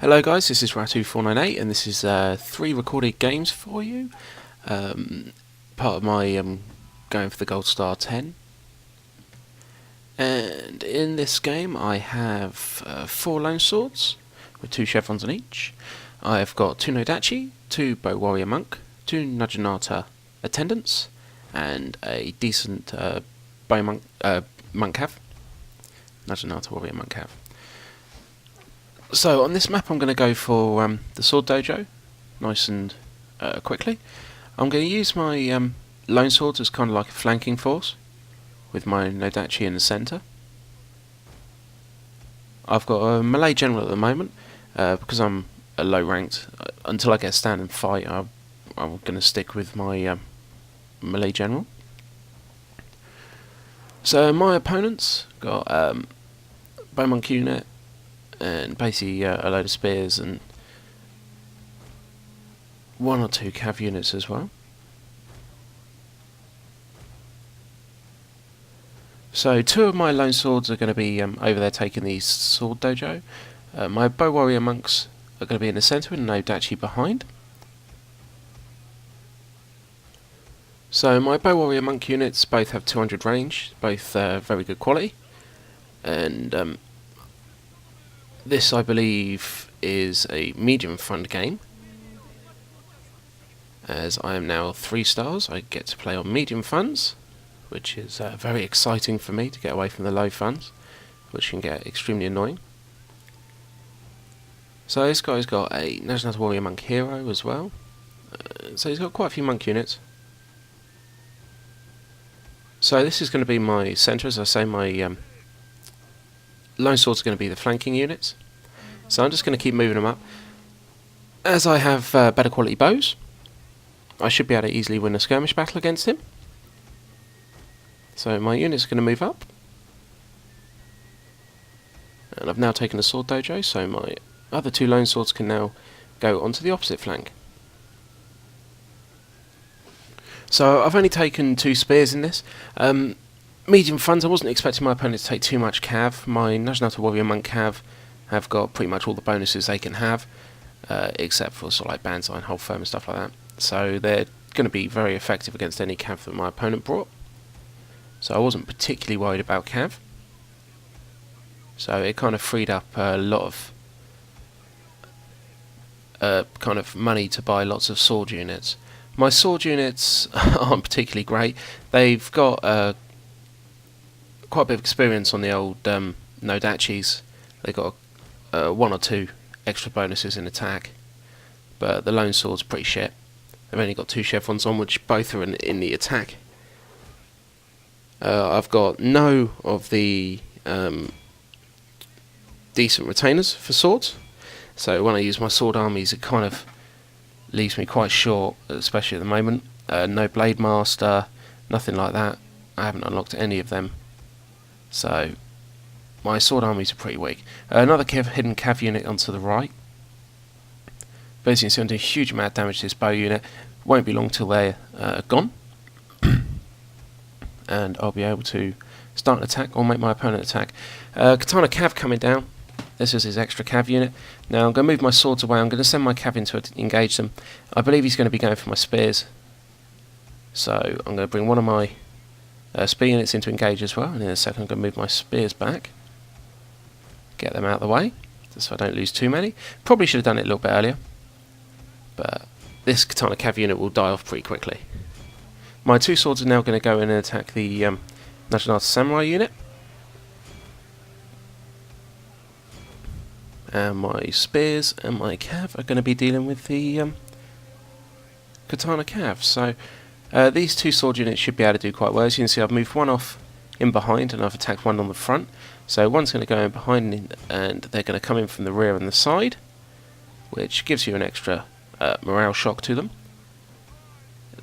Hello guys, this is Ratu498 and this is 3 recorded games for you. Part of my going for the Gold Star 10. And in this game I have 4 Lone Swords with 2 chevrons on each. I've got 2 Nodachi, 2 Bow Warrior Monk, 2 Naginata Attendants, and a decent Bow Monk Cav. Naginata Warrior Monk Cav. So on this map I'm going to go for the Sword Dojo, nice and quickly. I'm going to use my Lone Swords as kind of like a flanking force, with my Nodachi in the centre. I've got a melee general at the moment, because I'm a low ranked. Until I get a stand and fight, I'm going to stick with my melee general. So my opponents got Bow Monk unit, and basically a load of spears and 1 or 2 cav units as well. So 2 of my Lone Swords are going to be over there taking the Sword Dojo. My Bow Warrior Monks are going to be in the centre and Nodachi behind. So my Bow Warrior Monk units both have 200 range, both very good quality, and this, I believe, is a medium fun game. As I am now 3 stars, I get to play on medium funds, which is very exciting for me to get away from the low funds, which can get extremely annoying. So this guy's got a Naginata Warrior Monk hero as well. So he's got quite a few monk units. So this is going to be my centre, as I say. My Lone Swords are going to be the flanking units, so I'm just going to keep moving them up. As I have better quality bows, I should be able to easily win a skirmish battle against him. So my unit's going to move up, and I've now taken the Sword Dojo, so my other 2 Lone Swords can now go onto the opposite flank. So I've only taken 2 spears in this. Medium funds, I wasn't expecting my opponent to take too much cav. My Naginata Warrior Monk cav have got pretty much all the bonuses they can have, except for sort of like Banzai and Hold Firm and stuff like that. So they're going to be very effective against any cav that my opponent brought. So I wasn't particularly worried about cav. So it kind of freed up a lot of kind of money to buy lots of sword units. My sword units aren't particularly great. They've got quite a bit of experience on the old Nodachis. They got 1 or 2 extra bonuses in attack, but the Lone Sword's pretty shit. They've only got 2 chevrons on, which both are in the attack. I've got no of the decent retainers for swords, so when I use my sword armies it kind of leaves me quite short, especially at the moment. No Blade Master, nothing like that. I haven't unlocked any of them. So my sword armies are pretty weak. Another hidden cav unit onto the right. Basically, it's going to do a huge amount of damage to this bow unit. Won't be long till they're gone, and I'll be able to start an attack or make my opponent attack. Katana cav coming down. This is his extra cav unit. Now I'm going to move my swords away. I'm going to send my cav in to engage them. I believe he's going to be going for my spears, so I'm going to bring one of my spear units in to engage as well, and in a second I'm going to move my spears back, get them out of the way so I don't lose too many. Probably should have done it a little bit earlier, but this Katana cav unit will die off pretty quickly. My 2 swords are now going to go in and attack the Naginata Samurai unit, and my spears and my cav are going to be dealing with the Katana cav. So these 2 sword units should be able to do quite well. As you can see, I've moved 1 off in behind and I've attacked 1 on the front. So one's going to go in behind and they're going to come in from the rear and the side, which gives you an extra morale shock to them.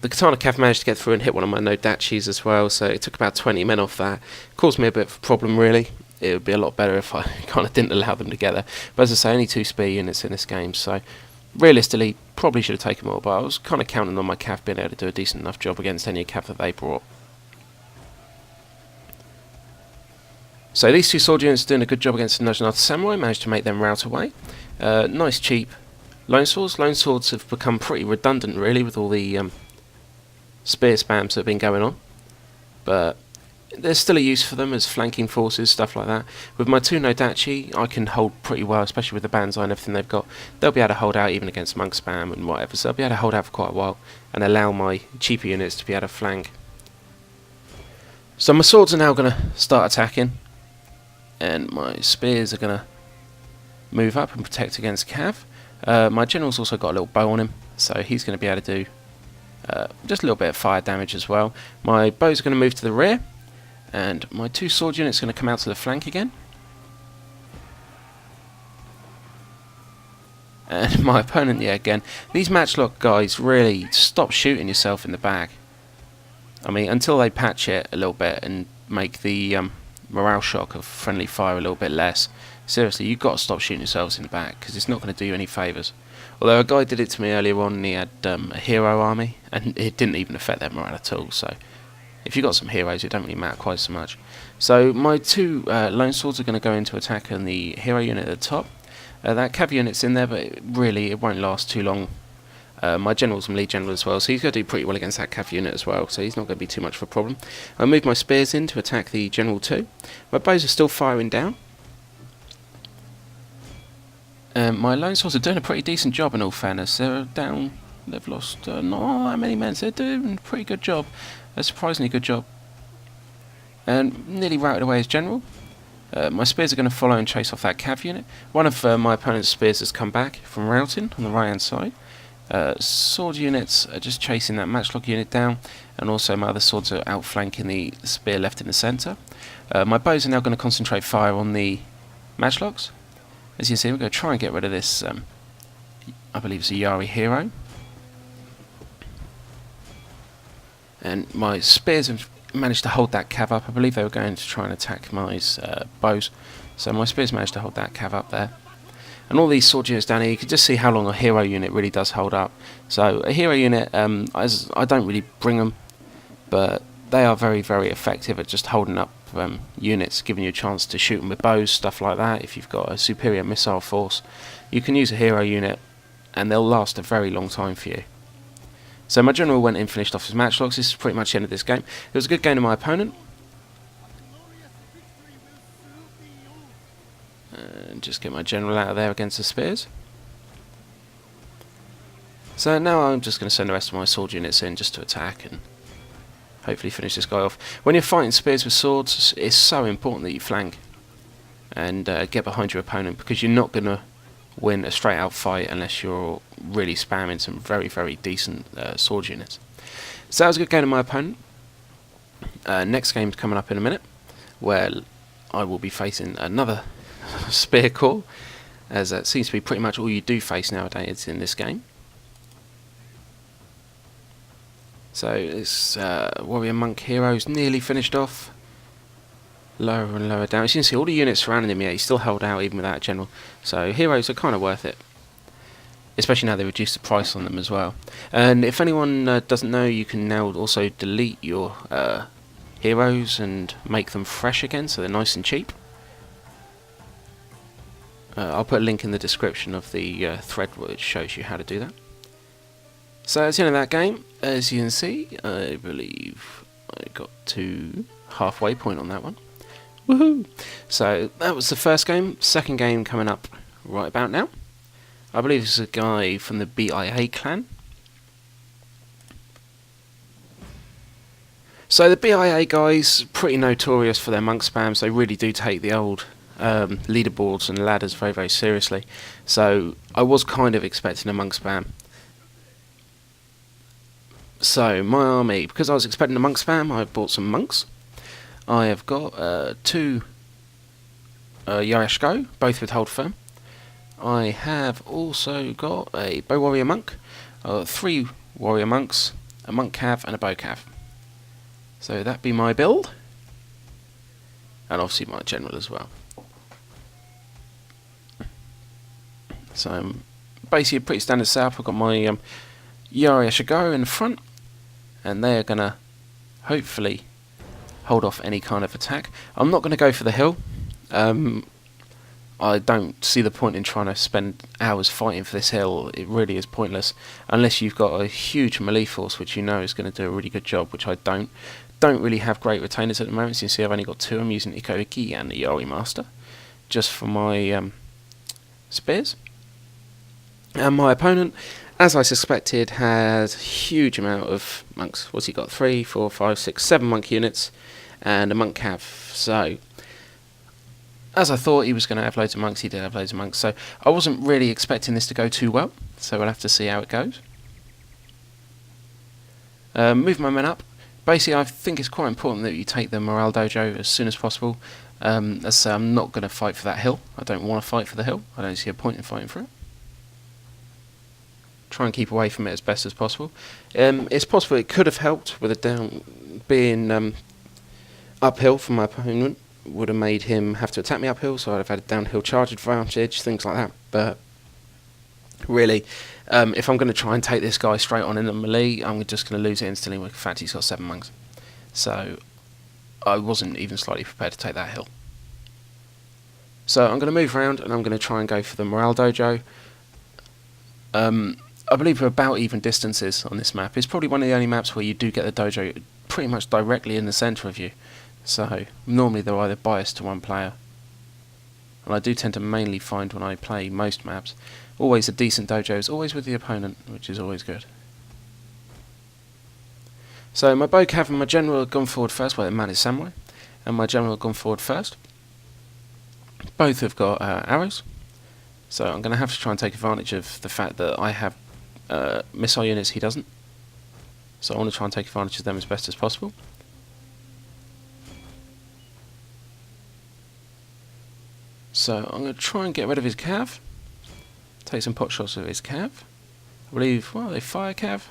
The Katana cav managed to get through and hit one of my Nodachis as well, so it took about 20 men off that. Caused me a bit of a problem really. It would be a lot better if I kind of didn't allow them together. But as I say, only 2 spear units in this game, so realistically, probably should have taken more, but I was kind of counting on my cav being able to do a decent enough job against any cav that they brought. So these 2 sword units doing a good job against the Naginata Samurai, managed to make them rout away. Nice cheap lone swords. Lone swords have become pretty redundant really with all the spear spams that have been going on, but there's still a use for them as flanking forces, stuff like that. With my 2 Nodachi, I can hold pretty well, especially with the Banzai and everything they've got. They'll be able to hold out even against monk spam and whatever, so they'll be able to hold out for quite a while and allow my cheaper units to be able to flank. So my swords are now going to start attacking, and my spears are going to move up and protect against cav. My general's also got a little bow on him, so he's going to be able to do just a little bit of fire damage as well. My bows are going to move to the rear, and my 2 sword units are going to come out to the flank again. And my opponent, yeah, again, these matchlock guys really stop shooting yourself in the back. I mean, until they patch it a little bit and make the morale shock of friendly fire a little bit less. Seriously, you've got to stop shooting yourselves in the back, because it's not going to do you any favours. Although a guy did it to me earlier on, and he had a hero army, and it didn't even affect their morale at all, so if you've got some heroes, it don't really matter quite so much. So my 2 lone swords are going to go into attack on the hero unit at the top. That cav unit's in there, but it won't last too long. My general's some lead general as well, so he's going to do pretty well against that cav unit as well, so he's not going to be too much of a problem. I move my spears in to attack the general too. My bows are still firing down. My lone swords are doing a pretty decent job in all fairness. They're down, they've lost not that many men, so they're doing a pretty good job. A surprisingly good job. And nearly routed away his general. My spears are going to follow and chase off that cav unit. One of my opponent's spears has come back from routing on the right hand side. Sword units are just chasing that matchlock unit down, and also my other swords are outflanking the spear left in the centre. My bows are now going to concentrate fire on the matchlocks. As you can see, we're going to try and get rid of this, I believe it's a Yari hero. And my spears have managed to hold that cav up. I believe they were going to try and attack my bows, so my spears managed to hold that cav up there. And all these sword units down here, you can just see how long a hero unit really does hold up. So a hero unit, I don't really bring them, but they are very, very effective at just holding up units, giving you a chance to shoot them with bows, stuff like that. If you've got a superior missile force, you can use a hero unit, and they'll last a very long time for you. So my general went in, finished off his matchlocks. This is pretty much the end of this game. It was a good game to my opponent. And just get my general out of there against the spears. So now I'm just going to send the rest of my sword units in just to attack and hopefully finish this guy off. When you're fighting spears with swords, it's so important that you flank and get behind your opponent, because you're not going to win a straight out fight unless you're really spamming some very, very decent sword units. So that was a good game to my opponent. Next game's coming up in a minute, where I will be facing another spear corps, as that seems to be pretty much all you do face nowadays in this game. So this warrior monk hero's nearly finished off. Lower and lower down. As you can see, all the units surrounding him, yeah, he's still held out even without a general. So heroes are kind of worth it, especially now they reduced the price on them as well. And if anyone doesn't know, you can now also delete your heroes and make them fresh again, so they're nice and cheap. I'll put a link in the description of the thread which shows you how to do that. So that's the end of that game. As you can see, I believe I got to halfway point on that one. Woohoo! So that was the first game. Second game coming up right about now. I believe this is a guy from the BIA clan. So the BIA guys, pretty notorious for their monk spams. They really do take the old leaderboards and ladders very, very seriously. So I was kind of expecting a monk spam. So my army, because I was expecting a monk spam, I've bought some monks. I have got 2 Yarashko, both with hold firm. I have also got a bow warrior monk, 3 warrior monks, a monk cav and a bow cav. So that be my build, and obviously my general as well. So basically a pretty standard setup. I've got my Yarashko in the front, and they're gonna hopefully hold off any kind of attack. I'm not going to go for the hill. I don't see the point in trying to spend hours fighting for this hill. It really is pointless, unless you've got a huge melee force, which you know is going to do a really good job, which I don't. Don't really have great retainers at the moment, so you see I've only got 2. I'm using Ikoiki and the Yori Master, just for my spears. And my opponent, as I suspected, has a huge amount of monks. What's he got? 3, 4, 5, 6, 7 monk units, and a monk cav. So, as I thought he was going to have loads of monks, he did have loads of monks. So I wasn't really expecting this to go too well, so we'll have to see how it goes. Move my men up. Basically, I think it's quite important that you take the morale dojo as soon as possible. As I say, I'm not going to fight for that hill. I don't want to fight for the hill. I don't see a point in fighting for it. Try and keep away from it as best as possible. It's possible it could have helped with being uphill from my opponent. Would have made him have to attack me uphill, so I'd have had a downhill charge advantage, things like that. But really, if I'm going to try and take this guy straight on in the melee, I'm just going to lose it instantly. In fact, he's got 7 monks. So I wasn't even slightly prepared to take that hill. So I'm going to move around and I'm going to try and go for the morale dojo. I believe we're about even distances on this map. It's probably one of the only maps where you do get the dojo pretty much directly in the centre of you. So normally they're either biased to one player. And I do tend to mainly find when I play most maps, always a decent dojo is always with the opponent, which is always good. So my bow cav and my general have gone forward first, well, the man is samurai, and my general have gone forward first. Both have got arrows, so I'm going to have to try and take advantage of the fact that I have missile units, he doesn't. So I want to try and take advantage of them as best as possible. So I'm going to try and get rid of his cav. Take some pot shots of his cav. I believe, well, they fire cav.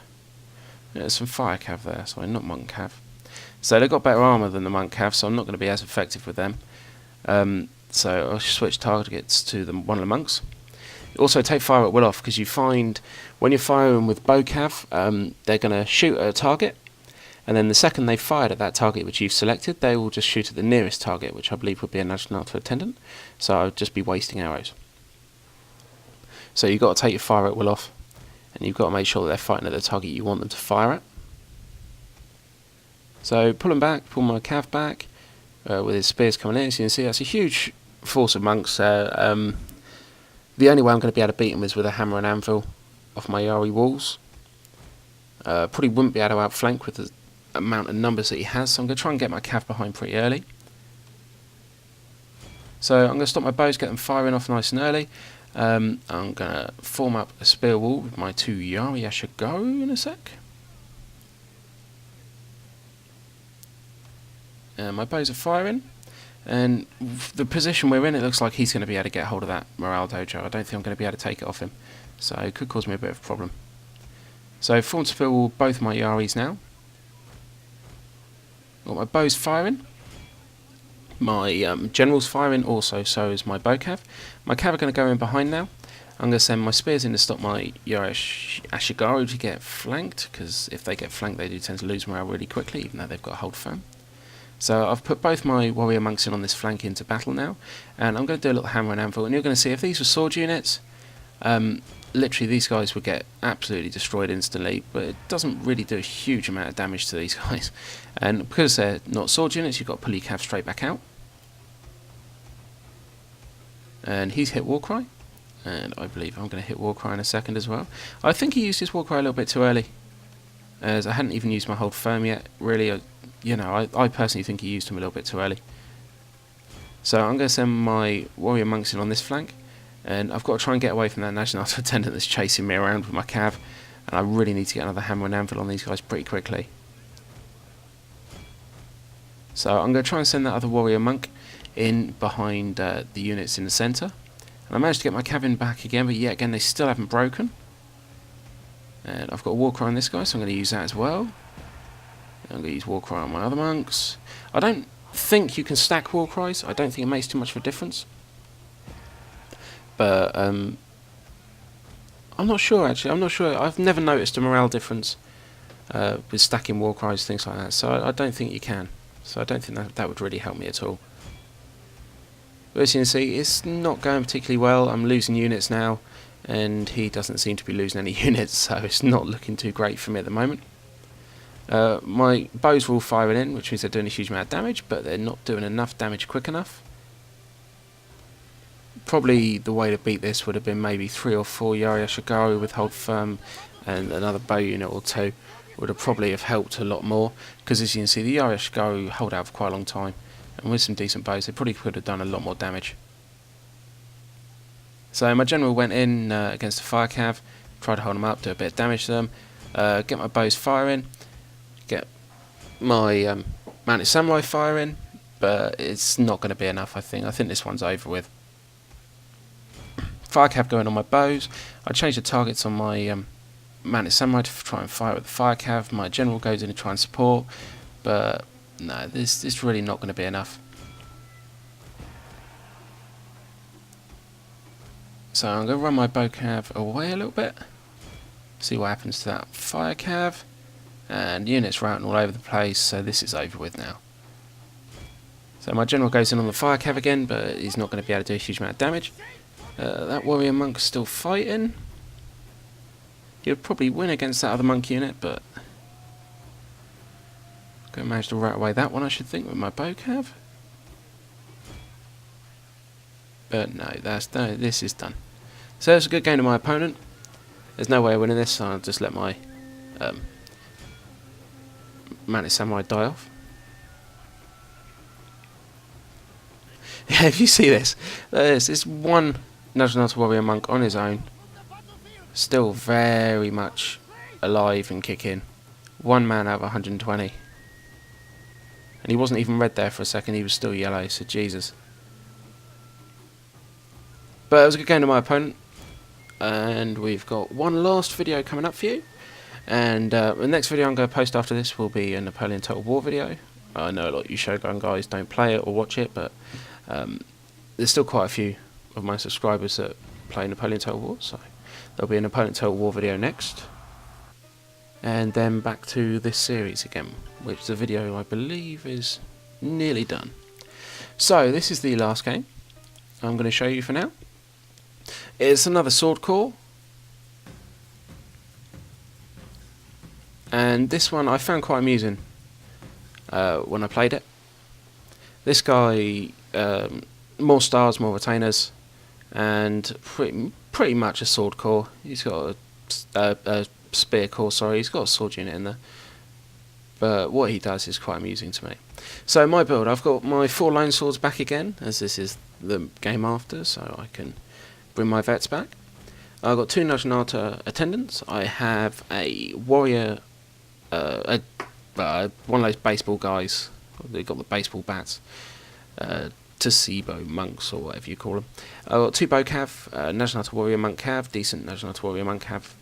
Yeah, there's some fire cav there, sorry, not monk cav. So they've got better armour than the monk cav, so I'm not going to be as effective with them. So I'll switch targets to one of the monks. Also take fire at will off, because you find when you're firing with bow cav, they're going to shoot at a target, and then the second they've fired at that target which you've selected, they will just shoot at the nearest target, which I believe would be a Naginata attendant. So I would just be wasting arrows. So you've got to take your fire at will off, and you've got to make sure that they're fighting at the target you want them to fire at. So pull them back, pull my cav back, with his spears coming in. As you can see, that's a huge force of monks there. The only way I'm going to be able to beat him is with a hammer and anvil off my Yari walls. Probably wouldn't be able to outflank with the amount of numbers that he has, so I'm going to try and get my cav behind pretty early. So I'm going to stop my bows, get them firing off nice and early. I'm going to form up a spear wall with my 2 Yari. I should go in a sec. My bows are firing, and the position we're in, it looks like he's going to be able to get hold of that morale dojo. I don't think I'm going to be able to take it off him, so it could cause me a bit of a problem. So formed spear wall, both my Yaris now. Got my bows firing. My general's firing also, so is my bow cav. My cav are going to go in behind now. I'm going to send my spears in to stop my Yari Ashigaru to get flanked, because if they get flanked they do tend to lose morale really quickly, even though they've got hold firm. So I've put both my warrior monks in on this flank into battle now, and I'm going to do a little hammer and anvil, and you're going to see if these were sword units, literally these guys would get absolutely destroyed instantly, but it doesn't really do a huge amount of damage to these guys. And because they're not sword units, you've got to pull your cav straight back out. And he's hit Warcry, and I believe I'm going to hit Warcry in a second as well. I think he used his Warcry a little bit too early, as I hadn't even used my hold firm yet, really. You know, I personally think he used him a little bit too early. So I'm going to send my warrior monks in on this flank, and I've got to try and get away from that Naginata attendant that's chasing me around with my cav, and I really need to get another hammer and anvil on these guys pretty quickly. So I'm going to try and send that other warrior monk in behind the units in the centre, and I managed to get my cav in back again, but yet again they still haven't broken. And I've got a Warcry on this guy, so I'm going to use that as well. I'm going to use Warcry on my other monks. I don't think you can stack Warcries. I don't think it makes too much of a difference. But I'm not sure actually. I'm not sure. I've never noticed a morale difference with stacking Warcries, things like that. So I don't think you can. So I don't think that would really help me at all. But as you can see, it's not going particularly well. I'm losing units now, and he doesn't seem to be losing any units, so it's not looking too great for me at the moment. My bows are all firing in, which means they're doing a huge amount of damage, but they're not doing enough damage quick enough. Probably the way to beat this would have been maybe 3 or 4 Yari Ashigaru with hold firm, and another bow unit or 2 would have probably have helped a lot more, because as you can see, the Yari Ashigaru hold out for quite a long time, and with some decent bows they probably could have done a lot more damage. So my general went in against the fire cav, tried to hold them up, do a bit of damage to them, get my bows firing, get my mounted samurai firing, but it's not going to be enough. I think this one's over with. Fire cav going on my bows. I change the targets on my mounted samurai to try and fire with the fire cav. My general goes in to try and support, but no, this is really not going to be enough. So I'm going to run my bow cav away a little bit, see what happens to that fire cav, and units routing all over the place, so this is over with now. So my general goes in on the fire cav again, but he's not going to be able to do a huge amount of damage. That warrior monk's still fighting. He'll probably win against that other monk unit, but I'm going to manage to rout away that one, I should think, with my bow cav. But no, this is done. So it's a good game to my opponent. There's no way of winning this, so I'll just let my mounted samurai die off. Yeah, if you see this, there's this one Naginata warrior monk on his own, still very much alive and kicking. 1 man out of 120. And he wasn't even red there for a second, he was still yellow, so Jesus. But it was a good game to my opponent, and we've got one last video coming up for you. And the next video I'm going to post after this will be a Napoleon Total War video. I know a lot of you Shogun guys don't play it or watch it, but there's still quite a few of my subscribers that play Napoleon Total War, so there'll be a Napoleon Total War video next. And then back to this series again, which the video I believe is nearly done. So this is the last game I'm going to show you for now. It's another sword core, and this one I found quite amusing when I played it. This guy, more stars, more retainers, and pretty much a sword core. He's got a spear core, sorry, he's got a sword unit in there. But what he does is quite amusing to me. So my build, I've got my 4 lone swords back again, as this is the game after, so I can bring my vets back. I've got 2 Naginata attendants. I have a warrior, one of those baseball guys. They've got the baseball bats. Tasibo monks, or whatever you call them. I've got 2 bow cav, Naginata warrior monk cav, decent Naginata warrior monk cav,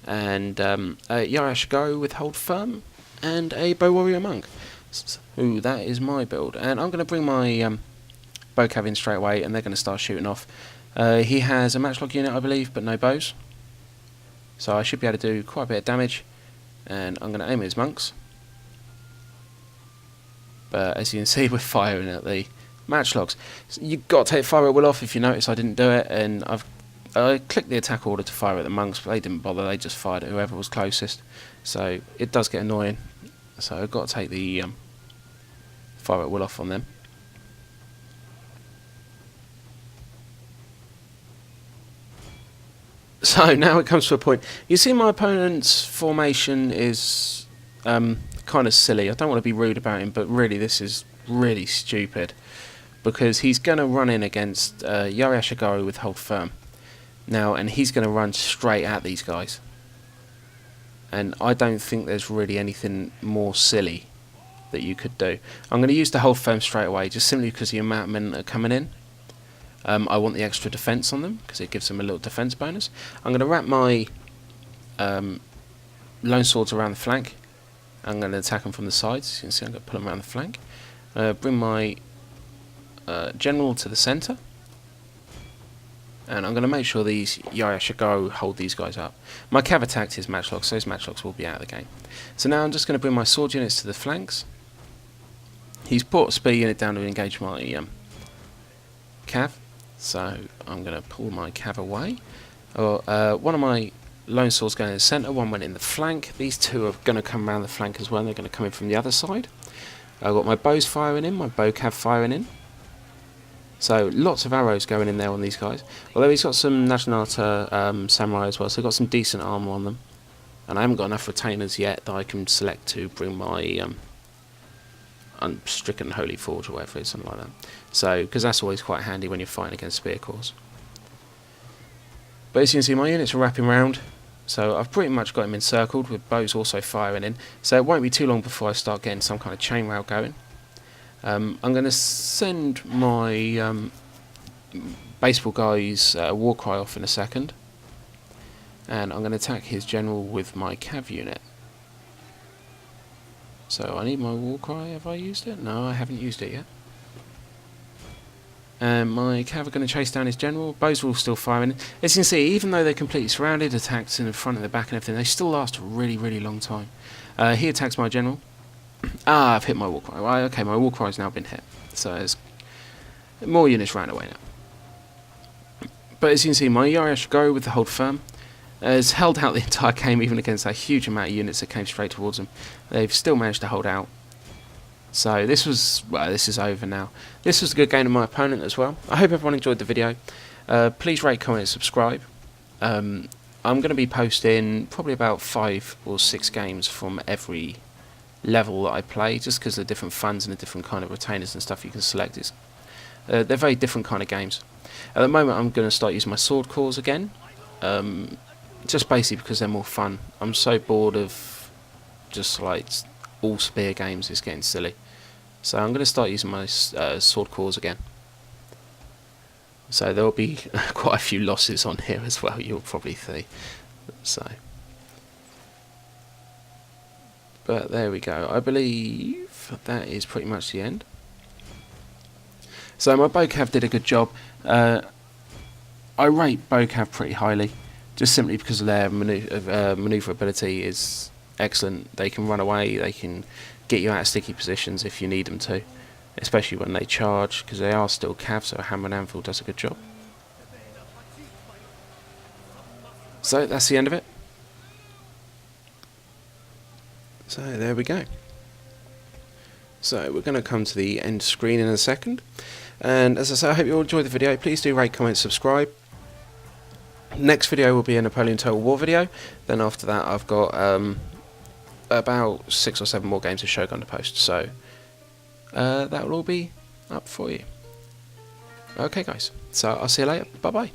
and Yari Ashigaru with hold firm, and a bow warrior monk. Ooh, that is my build. And I'm going to bring my bow cav in straight away, and they're going to start shooting off. He has a matchlock unit, I believe, but no bows. So I should be able to do quite a bit of damage, and I'm going to aim at his monks. But as you can see, we're firing at the matchlocks. So you've got to take fire at will off. If you notice, I didn't do it, and I clicked the attack order to fire at the monks, but they didn't bother. They just fired at whoever was closest. So it does get annoying. So I've got to take the fire at will off on them. So now it comes to a point. You see, my opponent's formation is kind of silly. I don't want to be rude about him, but really this is really stupid, because he's going to run in against Yari Ashigaru with hold firm now, and he's going to run straight at these guys, and I don't think there's really anything more silly that you could do. I'm going to use the hold firm straight away, just simply because the amount of men that are coming in. I want the extra defense on them, because it gives them a little defense bonus. I'm going to wrap my lone swords around the flank. I'm going to attack them from the sides. As you can see, I'm going to pull them around the flank. Bring my general to the centre. And I'm going to make sure these Yari Ashigaru hold these guys up. My cav attacked his matchlocks, so his matchlocks will be out of the game. So now I'm just going to bring my sword units to the flanks. He's brought a spear unit down to engage my cav, so I'm going to pull my cav away. One of my lone swords going in the centre, one went in the flank. These two are going to come around the flank as well, and they're going to come in from the other side. I've got my bows firing in, my bow cav firing in. So lots of arrows going in there on these guys. Although he's got some Naginata samurai as well, so he's got some decent armour on them. And I haven't got enough retainers yet that I can select to bring my Unstricken Holy Forge or whatever it is, something like that. So, because that's always quite handy when you're fighting against spear corps. But as you can see, my units are wrapping round. So I've pretty much got him encircled, with bows also firing in. So it won't be too long before I start getting some kind of chainmail going. I'm going to send my baseball guy's war cry off in a second. And I'm going to attack his general with my cav unit. So I need my war cry. Have I used it? No, I haven't used it yet. And my cav are going to chase down his general. Bows are all still firing. As you can see, even though they're completely surrounded, attacked in the front and the back and everything, they still last a really, really long time. He attacks my general. I've hit my war cry. Well, okay, my war cry has now been hit. So there's more units ran away now. But as you can see, my Yari with the hold firm has held out the entire game, even against that huge amount of units that came straight towards them. They've still managed to hold out. So this was, well, this is over now. This was a good game of my opponent as well. I hope everyone enjoyed the video. Please rate, comment, and subscribe. I'm going to be posting probably about 5 or 6 games from every level that I play, just because of the different funds and the different kind of retainers and stuff you can select. They're very different kind of games. At the moment, I'm going to start using my sword cores again. Just basically because they're more fun. I'm so bored of just like all spear games, it's getting silly. So I'm going to start using my sword cores again. So there will be quite a few losses on here as well, you'll probably see. So, but there we go. I believe that is pretty much the end. So my bow cav did a good job. I rate bow cav pretty highly, just simply because of their manoeuvrability is excellent. They can run away, they can get you out of sticky positions if you need them to, especially when they charge, because they are still cav, so hammer and anvil does a good job. So that's the end of it. So there we go. So we're going to come to the end screen in a second, and as I say, I hope you all enjoyed the video. Please do rate, comment, subscribe. Next video will be a Napoleon Total War video. Then after that I've got about 6 or 7 more games of Shogun to post, so that will all be up for you. Okay guys, so I'll see you later, bye bye.